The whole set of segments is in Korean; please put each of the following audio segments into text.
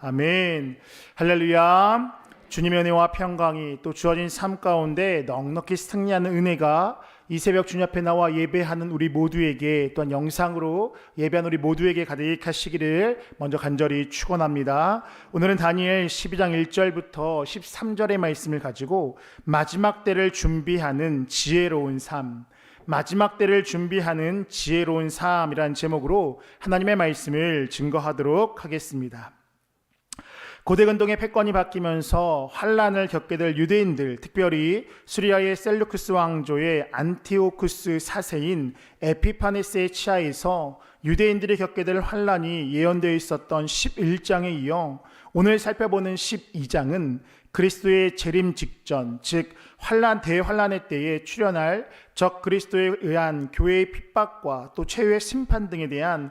아멘. 할렐루야. 주님의 은혜와 평강이 또 주어진 삶 가운데 넉넉히 승리하는 은혜가 이 새벽 주님 앞에 나와 예배하는 우리 모두에게, 또한 영상으로 예배하는 우리 모두에게 가득하시기를 먼저 간절히 축원합니다. 오늘은 다니엘 12장 1절부터 13절의 말씀을 가지고 마지막 때를 준비하는 지혜로운 삶, 마지막 때를 준비하는 지혜로운 삶이라는 제목으로 하나님의 말씀을 증거하도록 하겠습니다. 고대 근동의 패권이 바뀌면서 환란을 겪게 될 유대인들, 특별히 수리아의 셀루쿠스 왕조의 안티오쿠스 4세인 에피파네스의 치하에서 유대인들이 겪게 될 환란이 예언되어 있었던 11장에 이어 오늘 살펴보는 12장은 그리스도의 재림 직전, 즉 대환란의 때에 출현할 적 그리스도에 의한 교회의 핍박과 또 최후의 심판 등에 대한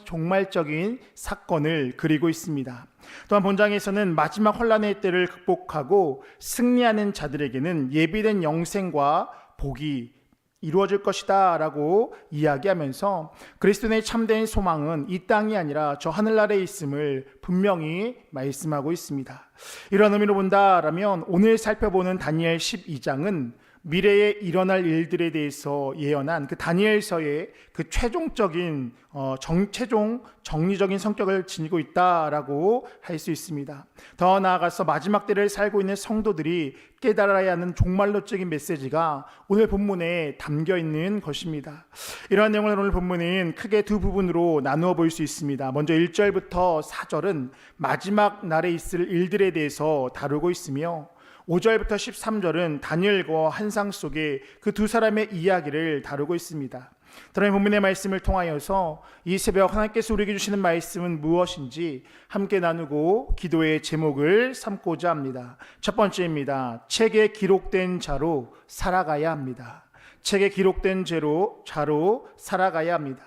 종말적인 사건을 그리고 있습니다. 또한 본장에서는 마지막 환란의 때를 극복하고 승리하는 자들에게는 예비된 영생과 복이 이루어질 것이다 라고 이야기하면서 그리스도의 참된 소망은 이 땅이 아니라 저 하늘나라에 있음을 분명히 말씀하고 있습니다. 이런 의미로 본다라면 오늘 살펴보는 다니엘 12장은 미래에 일어날 일들에 대해서 예언한 그 다니엘서의 그 최종적인 최종 정리적인 성격을 지니고 있다라고 할 수 있습니다. 더 나아가서 마지막 때를 살고 있는 성도들이 깨달아야 하는 종말론적인 메시지가 오늘 본문에 담겨 있는 것입니다. 이러한 내용을 오늘 본문은 크게 두 부분으로 나누어 볼 수 있습니다. 먼저 1절부터 4절은 마지막 날에 있을 일들에 대해서 다루고 있으며 5절부터 13절은 다니엘과 환상 속의 그 두 사람의 이야기를 다루고 있습니다. 그러면 본문의 말씀을 통하여서 이 새벽 하나님께서 우리에게 주시는 말씀은 무엇인지 함께 나누고 기도의 제목을 삼고자 합니다. 첫 번째입니다. 책에 기록된 자로 살아가야 합니다. 책에 기록된 자로 살아가야 합니다.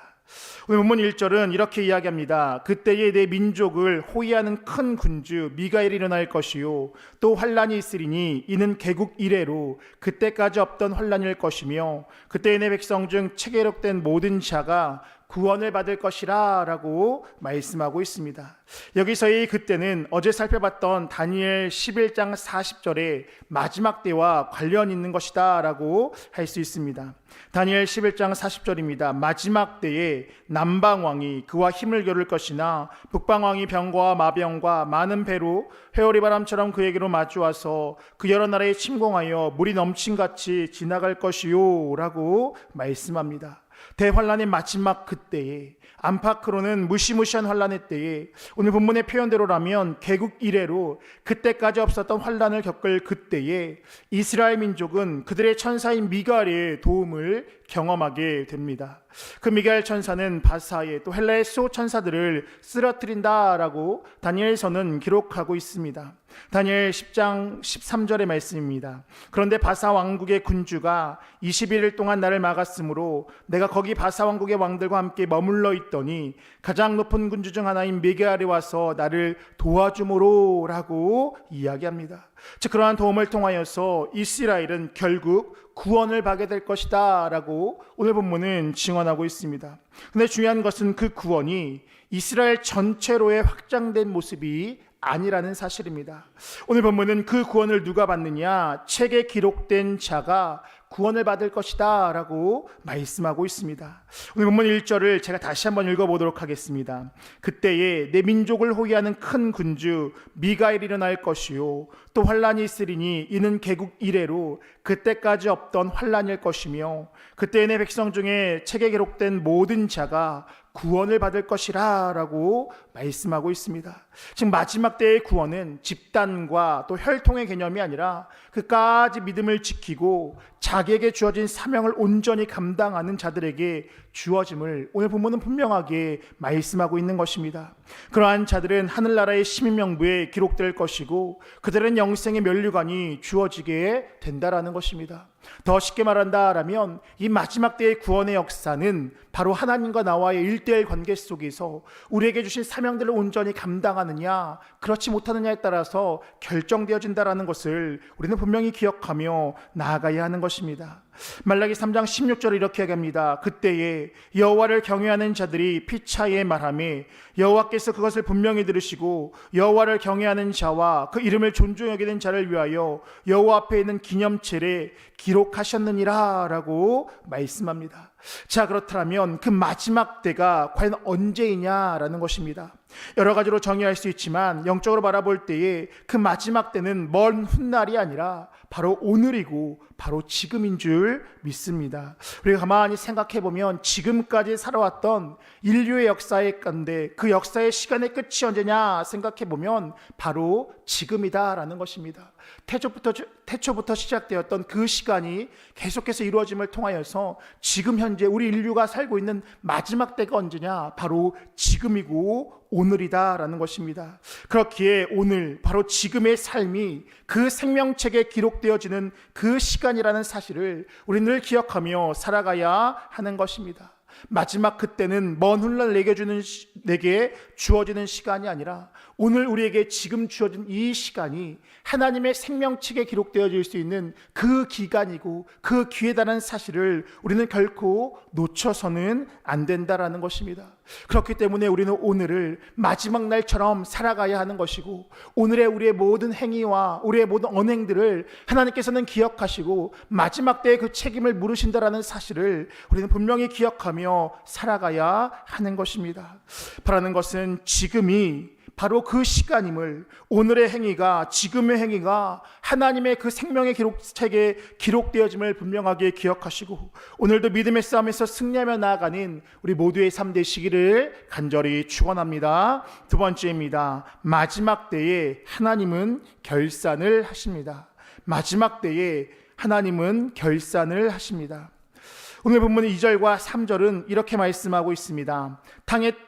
오늘 본문 1절은 이렇게 이야기합니다. 그때에 내 민족을 호위하는 큰 군주 미가엘이 일어날 것이요 또 환란이 있으리니 이는 개국 이래로 그때까지 없던 환란일 것이며 그때에 내 백성 중 책에 기록된 모든 자가 구원을 받을 것이라 라고 말씀하고 있습니다. 여기서의 그때는 어제 살펴봤던 다니엘 11장 40절의 마지막 때와 관련 있는 것이다 라고 할 수 있습니다. 다니엘 11장 40절입니다. 마지막 때에 남방왕이 그와 힘을 겨룰 것이나 북방왕이 병과 마병과 많은 배로 회오리 바람처럼 그에게로 마주와서 그 여러 나라에 침공하여 물이 넘친같이 지나갈 것이요 라고 말씀합니다. 대환란의 마지막 그때에, 안팎으로는 무시무시한 환란의 때에, 오늘 본문의 표현대로라면 개국 이래로 그때까지 없었던 환란을 겪을 그때에 이스라엘 민족은 그들의 천사인 미가엘의 도움을 경험하게 됩니다. 그 미가엘 천사는 바사의 또 헬라의 수호 천사들을 쓰러뜨린다라고 다니엘서는 기록하고 있습니다. 다니엘 10장 13절의 말씀입니다. 그런데 바사 왕국의 군주가 21일 동안 나를 막았으므로 내가 거기 바사 왕국의 왕들과 함께 머물러 있더니 가장 높은 군주 중 하나인 미가엘이 와서 나를 도와주므로 라고 이야기합니다. 즉 그러한 도움을 통하여서 이스라엘은 결국 구원을 받게 될 것이다 라고 오늘 본문은 증언하고 있습니다. 그런데 중요한 것은 그 구원이 이스라엘 전체로의 확장된 모습이 아니라는 사실입니다. 오늘 본문은 그 구원을 누가 받느냐, 책에 기록된 자가 구원을 받을 것이다 라고 말씀하고 있습니다. 오늘 본문 1절을 제가 다시 한번 읽어보도록 하겠습니다. 그때에 내 민족을 호위하는 큰 군주 미가엘이 일어날 것이요 또 환란이 있으리니 이는 개국 이래로 그때까지 없던 환란일 것이며 그때에 내 백성 중에 책에 기록된 모든 자가 구원을 받을 것이라 라고 말씀하고 있습니다. 지금 마지막 때의 구원은 집단과 또 혈통의 개념이 아니라 그까지 믿음을 지키고 자기에게 주어진 사명을 온전히 감당하는 자들에게 주어짐을 오늘 본문은 분명하게 말씀하고 있는 것입니다. 그러한 자들은 하늘나라의 시민명부에 기록될 것이고 그들은 영생의 면류관이 주어지게 된다라는 것입니다. 더 쉽게 말한다라면 이 마지막 때의 구원의 역사는 바로 하나님과 나와의 1대1 관계 속에서 우리에게 주신 사명들을 온전히 감당하느냐 그렇지 못하느냐에 따라서 결정되어진다라는 것을 우리는 분명히 기억하며 나아가야 하는 것입니다. 말라기 3장 16절을 이렇게 얘기합니다. 그때에 여호와를 경외하는 자들이 피차에 말하며 여호와께서 그것을 분명히 들으시고 여호와를 경외하는 자와 그 이름을 존중히 여기는 자를 위하여 여호와 앞에 있는 기념冊에 기록하셨느니라 라고 말씀합니다. 자, 그렇다면 그 마지막 때가 과연 언제이냐라는 것입니다. 여러 가지로 정의할 수 있지만 영적으로 바라볼 때에 그 마지막 때는 먼 훗날이 아니라 바로 오늘이고 바로 지금인 줄 믿습니다. 우리가 가만히 생각해 보면 지금까지 살아왔던 인류의 역사의 가운데 그 역사의 시간의 끝이 언제냐 생각해 보면 바로 지금이다라는 것입니다. 태초부터 시작되었던 그 시간이 계속해서 이루어짐을 통하여서 지금 현재 우리 인류가 살고 있는 마지막 때가 언제냐? 바로 지금이고 오늘이다라는 것입니다. 그렇기에 오늘 바로 지금의 삶이 그 생명책에 기록되어지는 그 시간이라는 사실을 우리 늘 기억하며 살아가야 하는 것입니다. 마지막 그때는 먼 훗날 내게 주어지는 시간이 아니라 오늘 우리에게 지금 주어진 이 시간이 하나님의 생명책에 기록되어질 수 있는 그 기간이고 그 기회다라는 사실을 우리는 결코 놓쳐서는 안 된다라는 것입니다. 그렇기 때문에 우리는 오늘을 마지막 날처럼 살아가야 하는 것이고 오늘의 우리의 모든 행위와 우리의 모든 언행들을 하나님께서는 기억하시고 마지막 때의 그 책임을 물으신다라는 사실을 우리는 분명히 기억하며 살아가야 하는 것입니다. 바라는 것은 지금이 바로 그 시간임을, 오늘의 행위가, 지금의 행위가 하나님의 그 생명의 기록책에 기록되어짐을 분명하게 기억하시고 오늘도 믿음의 싸움에서 승리하며 나아가는 우리 모두의 삶 되시기를 간절히 축원합니다. 두 번째입니다. 마지막 때에 하나님은 결산을 하십니다. 마지막 때에 하나님은 결산을 하십니다. 오늘 본문 2절과 3절은 이렇게 말씀하고 있습니다.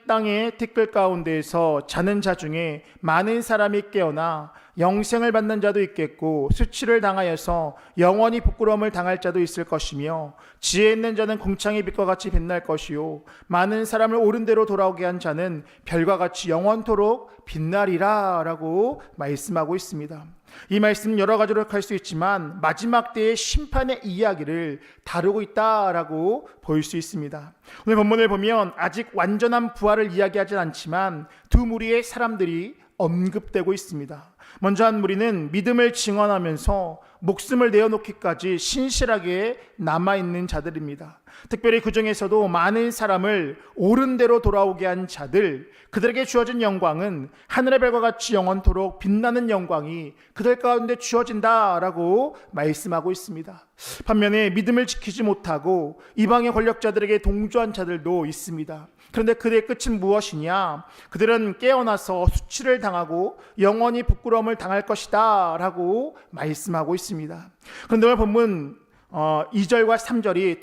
땅의 티끌 가운데에서 자는 자 중에 많은 사람이 깨어나 영생을 받는 자도 있겠고 수치를 당하여서 영원히 부끄러움을 당할 자도 있을 것이며 지혜 있는 자는 궁창의 빛과 같이 빛날 것이요 많은 사람을 옳은 대로 돌아오게 한 자는 별과 같이 영원토록 빛나리라 라고 말씀하고 있습니다. 이 말씀은 여러 가지로 할 수 있지만 마지막 때의 심판의 이야기를 다루고 있다라고 볼 수 있습니다. 오늘 본문을 보면 아직 완전한 부활을 이야기하진 않지만 두 무리의 사람들이 언급되고 있습니다. 먼저 한 무리는 믿음을 증언하면서 목숨을 내어놓기까지 신실하게 남아있는 자들입니다. 특별히 그 중에서도 많은 사람을 옳은 대로 돌아오게 한 자들, 그들에게 주어진 영광은 하늘의 별과 같이 영원토록 빛나는 영광이 그들 가운데 주어진다라고 말씀하고 있습니다. 반면에 믿음을 지키지 못하고 이방의 권력자들에게 동조한 자들도 있습니다. 그런데 그들의 끝은 무엇이냐? 그들은 깨어나서 수치를 당하고 영원히 부끄러움을 당할 것이다 라고 말씀하고 있습니다. 그런데 오늘 본문 2절과 3절이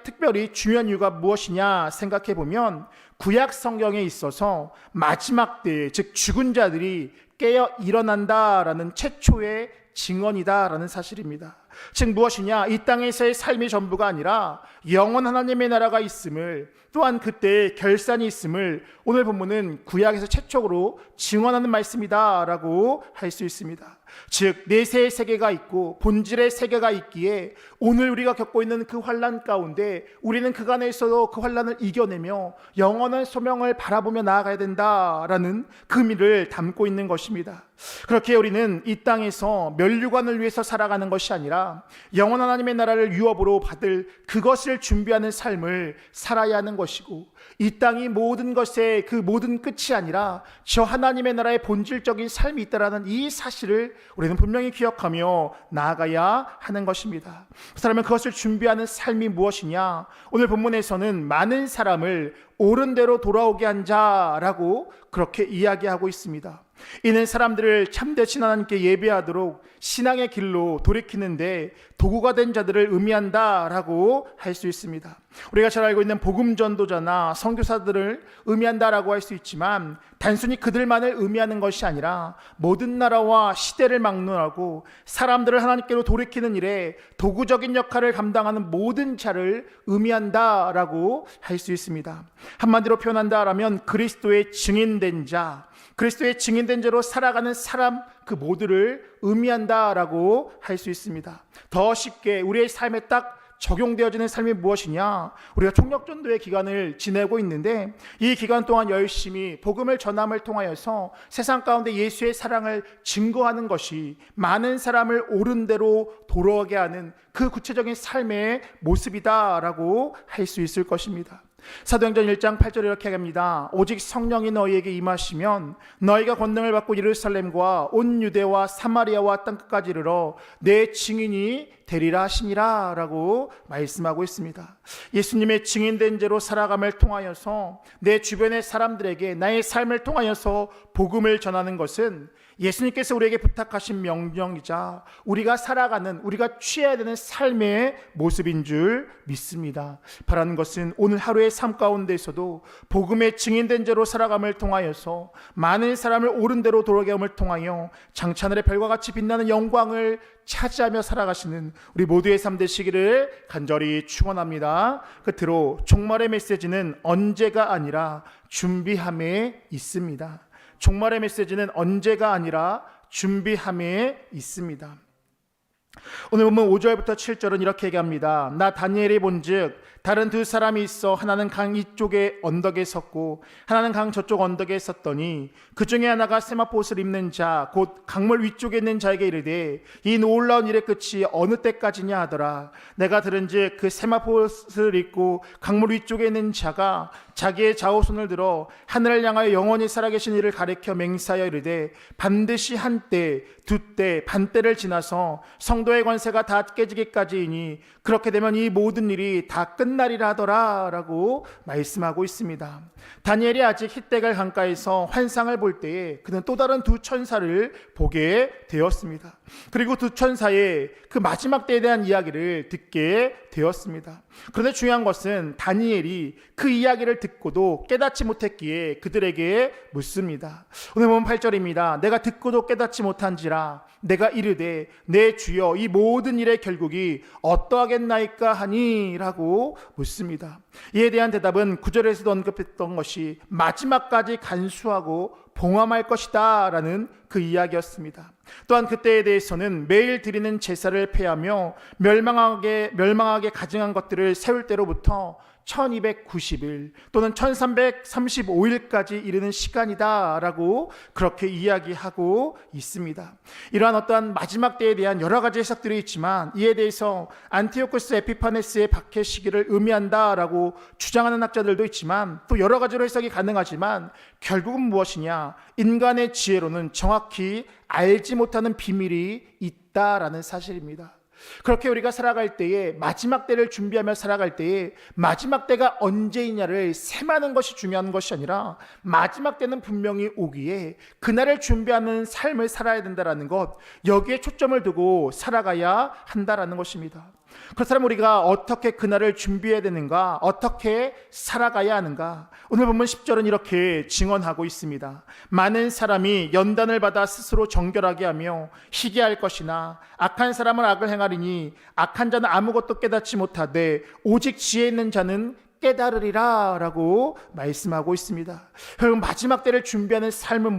특별히 중요한 이유가 무엇이냐 생각해 보면 구약 성경에 있어서 마지막 때, 즉 죽은 자들이 깨어 일어난다라는 최초의 증언이다라는 사실입니다. 즉 무엇이냐? 이 땅에서의 삶이 전부가 아니라 영원 하나님의 나라가 있음을, 또한 그때의 결산이 있음을 오늘 본문은 구약에서 최초로 증언하는 말씀이다라고 할 수 있습니다. 즉 내세의 세계가 있고 본질의 세계가 있기에 오늘 우리가 겪고 있는 그 환난 가운데 우리는 그간에서도 그 환난을 이겨내며 영원한 소명을 바라보며 나아가야 된다라는 그 의미를 담고 있는 것입니다. 그렇게 우리는 이 땅에서 면류관을 위해서 살아가는 것이 아니라 영원한 하나님의 나라를 유업으로 받을 그것을 준비하는 삶을 살아야 하는 것이고, 이 땅이 모든 것의 그 모든 끝이 아니라 저 하나님의 나라의 본질적인 삶이 있다라는 이 사실을 우리는 분명히 기억하며 나아가야 하는 것입니다. 그렇다면 그것을 준비하는 삶이 무엇이냐? 오늘 본문에서는 많은 사람을 옳은 대로 돌아오게 한 자라고 그렇게 이야기하고 있습니다. 이는 사람들을 참되신 하나님께 예배하도록 신앙의 길로 돌이키는데 도구가 된 자들을 의미한다라고 할 수 있습니다. 우리가 잘 알고 있는 복음 전도자나 선교사들을 의미한다라고 할 수 있지만 단순히 그들만을 의미하는 것이 아니라 모든 나라와 시대를 막론하고 사람들을 하나님께로 돌이키는 일에 도구적인 역할을 감당하는 모든 자를 의미한다라고 할 수 있습니다. 한마디로 표현한다라면 그리스도의 증인된 자, 그리스도의 증인된 자로 살아가는 사람 그 모두를 의미한다라고 할 수 있습니다. 더 쉽게 우리의 삶에 딱 적용되어지는 삶이 무엇이냐? 우리가 총력전도의 기간을 지내고 있는데 이 기간 동안 열심히 복음을 전함을 통하여서 세상 가운데 예수의 사랑을 증거하는 것이 많은 사람을 옳은 대로 돌아오게 하는 그 구체적인 삶의 모습이다라고 할 수 있을 것입니다. 사도행전 1장 8절에 이렇게 합니다. 오직 성령이 너희에게 임하시면 너희가 권능을 받고 예루살렘과 온 유대와 사마리아와 땅끝까지 이르러 내 증인이 되리라 하시니라 라고 말씀하고 있습니다. 예수님의 증인된 죄로 살아감을 통하여서 내 주변의 사람들에게 나의 삶을 통하여서 복음을 전하는 것은 예수님께서 우리에게 부탁하신 명령이자 우리가 살아가는, 우리가 취해야 되는 삶의 모습인 줄 믿습니다. 바라는 것은 오늘 하루의 삶 가운데에서도 복음의 증인된 죄로 살아감을 통하여서 많은 사람을 옳은 대로 돌아오게 함을 통하여 장차늘의 별과 같이 빛나는 영광을 차지하며 살아가시는 우리 모두의 삶 되시기를 간절히 축원합니다. 끝으로 종말의 메시지는 언제가 아니라 준비함에 있습니다. 종말의 메시지는 언제가 아니라 준비함에 있습니다. 오늘 보면 5절부터 7절은 이렇게 얘기합니다. 나 다니엘이 본즉 다른 두 사람이 있어 하나는 강 이쪽에 언덕에 섰고 하나는 강 저쪽 언덕에 섰더니 그 중에 하나가 세마포옷을 입는 자 곧 강물 위쪽에 있는 자에게 이르되 이 놀라운 일의 끝이 어느 때까지냐 하더라. 내가 들은즉 그 세마포옷을 입고 강물 위쪽에 있는 자가 자기의 좌우손을 들어 하늘을 향하여 영원히 살아계신 이를 가리켜 맹세하여 이르되 반드시 한때 두때 반때를 지나서 성도의 권세가 다 깨지기까지이니 그렇게 되면 이 모든 일이 다 끝나리라 하더라 라고 말씀하고 있습니다. 다니엘이 아직 히데갈 강가에서 환상을 볼 때에 그는 또 다른 두 천사를 보게 되었습니다. 그리고 두 천사의 그 마지막 때에 대한 이야기를 듣게 되었습니다. 그런데 중요한 것은 다니엘이 그 이야기를 듣고도 깨닫지 못했기에 그들에게 묻습니다. 오늘 보면 8절입니다. 내가 듣고도 깨닫지 못한지라 내가 이르되 내 주여 이 모든 일의 결국이 어떠하겠나이까 하니 라고 묻습니다. 이에 대한 대답은 9절에서도 언급했던 것이 마지막까지 간수하고 봉함할 것이다 라는 그 이야기였습니다. 또한 그때에 대해서는 매일 드리는 제사를 폐하며 멸망하게 가증한 것들을 세울 때로부터 1290일 또는 1335일까지 이르는 시간이다 라고 그렇게 이야기하고 있습니다. 이러한 어떠한 마지막 때에 대한 여러 가지 해석들이 있지만 이에 대해서 안티오쿠스 에피파네스의 박해 시기를 의미한다 라고 주장하는 학자들도 있지만 또 여러 가지로 해석이 가능하지만 결국은 무엇이냐, 인간의 지혜로는 정확히 알지 못하는 비밀이 있다라는 사실입니다. 그렇게 우리가 살아갈 때에 마지막 때를 준비하며 살아갈 때에 마지막 때가 언제이냐를 셈하는 것이 중요한 것이 아니라 마지막 때는 분명히 오기에 그날을 준비하는 삶을 살아야 된다는 것, 여기에 초점을 두고 살아가야 한다는 것입니다. 그렇다면 우리가 어떻게 그날을 준비해야 되는가, 어떻게 살아가야 하는가? 오늘 본문 10절은 이렇게 증언하고 있습니다. 많은 사람이 연단을 받아 스스로 정결하게 하며 희귀할 것이나 악한 사람은 악을 행하리니 악한 자는 아무것도 깨닫지 못하되 오직 지혜 있는 자는 깨달으리라 라고 말씀하고 있습니다. 여러분, 마지막 때를 준비하는 삶의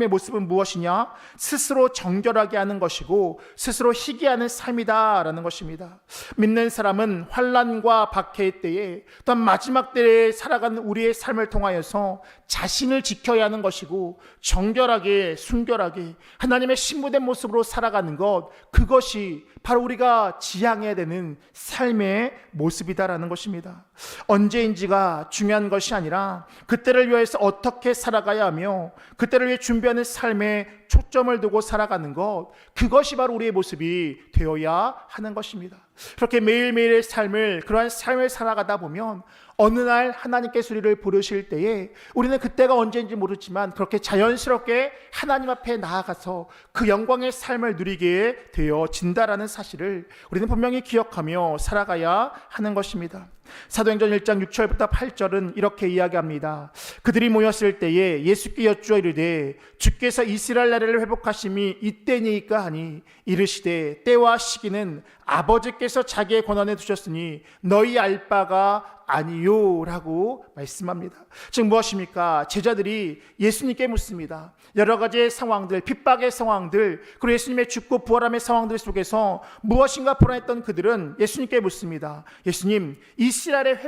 모습은 무엇이냐? 스스로 정결하게 하는 것이고 스스로 희귀하는 삶이다 라는 것입니다. 믿는 사람은 환난과 박해의 때에 또한 마지막 때에 살아가는 우리의 삶을 통하여서 자신을 지켜야 하는 것이고 정결하게 순결하게 하나님의 신부된 모습으로 살아가는 것, 그것이 바로 우리가 지향해야 되는 삶의 모습이다라는 것입니다. 언제인지가 중요한 것이 아니라 그때를 위해서 어떻게 살아가야 하며 그때를 위해 준비하는 삶에 초점을 두고 살아가는 것, 그것이 바로 우리의 모습이 되어야 하는 것입니다. 그렇게 매일매일의 삶을, 그러한 삶을 살아가다 보면 어느 날 하나님께서 우리를 부르실 때에 우리는 그때가 언제인지 모르지만 그렇게 자연스럽게 하나님 앞에 나아가서 그 영광의 삶을 누리게 되어진다라는 사실을 우리는 분명히 기억하며 살아가야 하는 것입니다. 사도행전 1장 6절부터 8절은 이렇게 이야기합니다. 그들이 모였을 때에 예수께 여쭈어 이르되 주께서 이스라엘 나라를 회복하심이 이때니까 하니 이르시되 때와 시기는 아버지께서 자기의 권한에 두셨으니 너희 알 바가 아니요 라고 말씀합니다. 즉 무엇입니까? 제자들이 예수님께 묻습니다. 여러 가지의 상황들, 핍박의 상황들, 그리고 예수님의 죽고 부활함의 상황들 속에서 무엇인가 불안했던 그들은 예수님께 묻습니다. 예수님, 이스라엘의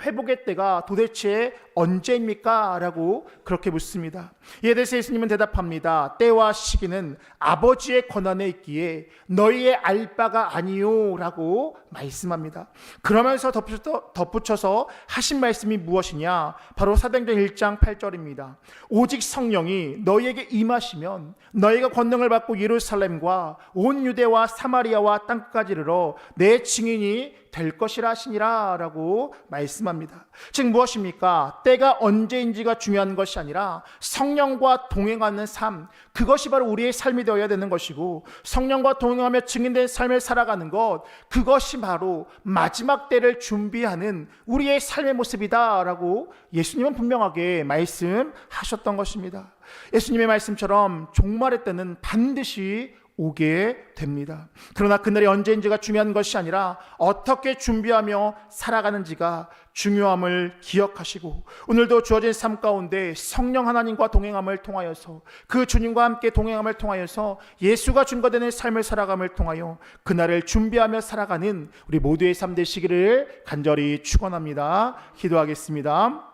회복의 때가 도대체 언제입니까? 라고 그렇게 묻습니다. 이에 대해서 예수님은 대답합니다. 때와 시기는 아버지의 권한에 있기에 너희의 알 바가 아니요 라고 말씀합니다. 그러면서 덧붙여서 하신 말씀이 무엇이냐? 바로 사도행전 1장 8절입니다. 오직 성령이 너희에게 임하시면 너희가 권능을 받고 예루살렘과 온 유대와 사마리아와 땅끝까지 이르러 내 증인이 될 것이라 하시니라 라고 말씀합니다. 즉 무엇입니까? 때가 언제인지가 중요한 것이 아니라 성령과 동행하는 삶, 그것이 바로 우리의 삶이 되어야 되는 것이고, 성령과 동행하며 증인된 삶을 살아가는 것, 그것이 바로 마지막 때를 준비하는 우리의 삶의 모습이다 라고 예수님은 분명하게 말씀하셨던 것입니다. 예수님의 말씀처럼 종말의 때는 반드시 오게 됩니다. 그러나 그날이 언제인지가 중요한 것이 아니라 어떻게 준비하며 살아가는지가 중요함을 기억하시고, 오늘도 주어진 삶 가운데 성령 하나님과 동행함을 통하여서, 그 주님과 함께 동행함을 통하여서 예수가 증거되는 삶을 살아감을 통하여 그날을 준비하며 살아가는 우리 모두의 삶 되시기를 간절히 축원합니다. 기도하겠습니다.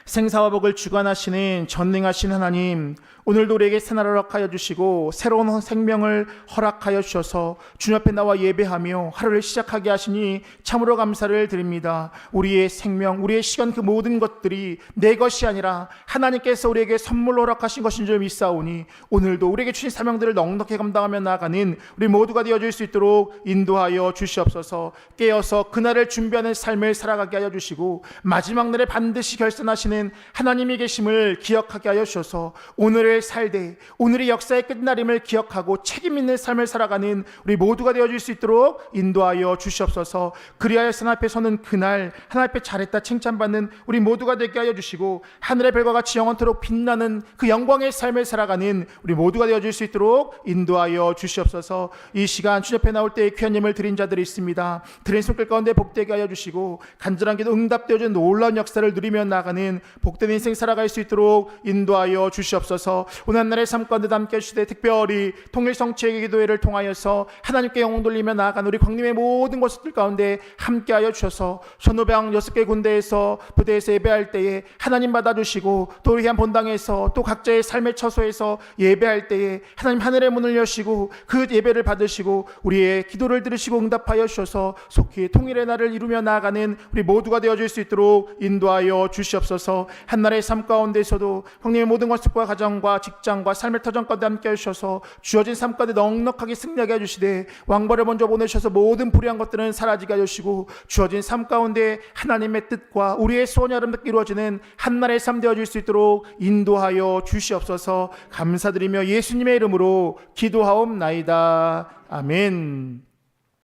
생사와 복을 주관하시는 전능하신 하나님, 오늘도 우리에게 새날을 허락하여 주시고 새로운 생명을 허락하여 주셔서 주님 앞에 나와 예배하며 하루를 시작하게 하시니 참으로 감사를 드립니다. 우리의 생명, 우리의 시간, 그 모든 것들이 내 것이 아니라 하나님께서 우리에게 선물로 허락하신 것인 줄 믿사오니 오늘도 우리에게 주신 사명들을 넉넉히 감당하며 나아가는 우리 모두가 되어줄 수 있도록 인도하여 주시옵소서. 깨어서 그날을 준비하는 삶을 살아가게 하여 주시고 마지막 날에 반드시 결산하시는 하나님이 계심을 기억하게 하여 주셔서 오늘을 살되 오늘의 역사의 끝날임을 기억하고 책임 있는 삶을 살아가는 우리 모두가 되어줄 수 있도록 인도하여 주시옵소서. 그리하여 하나님 앞에 서는 그날 하나님 앞에 잘했다 칭찬받는 우리 모두가 되게 하여 주시고 하늘의 별과 같이 영원토록 빛나는 그 영광의 삶을 살아가는 우리 모두가 되어줄 수 있도록 인도하여 주시옵소서. 이 시간 주님 앞에 나올 때에 귀한 예물 드린 자들이 있습니다. 드린 손길 가운데 복되게 하여 주시고 간절한 기도 응답되어진 놀라운 역사를 누리며 나가는 복된 인생 살아갈 수 있도록 인도하여 주시옵소서. 오늘 한날의 삶 가운데 함께 해주시되 특별히 통일성취의 기도회를 통하여서 하나님께 영광 돌리며 나아간 우리 광림의 모든 것들 가운데 함께하여 주셔서 전후방 6개 군대에서 부대에서 예배할 때에 하나님 받아주시고 또 우리 한 본당에서 또 각자의 삶의 처소에서 예배할 때에 하나님 하늘의 문을 여시고 그 예배를 받으시고 우리의 기도를 들으시고 응답하여 주셔서 속히 통일의 날을 이루며 나아가는 우리 모두가 되어줄 수 있도록 인도하여 주시옵소서. 한날의 삶 가운데서도 형님의 모든 것들과 가정과 직장과 삶의 터전 가운데 함께 하셔서 주어진 삶 가운데 넉넉하게 승리하게 해주시되 왕벌을 먼저 보내셔서 모든 불의한 것들은 사라지게 하시고 주어진 삶 가운데 하나님의 뜻과 우리의 소원이 아름답게 이루어지는 한날의 삶 되어줄 수 있도록 인도하여 주시옵소서. 감사드리며 예수님의 이름으로 기도하옵나이다. 아멘.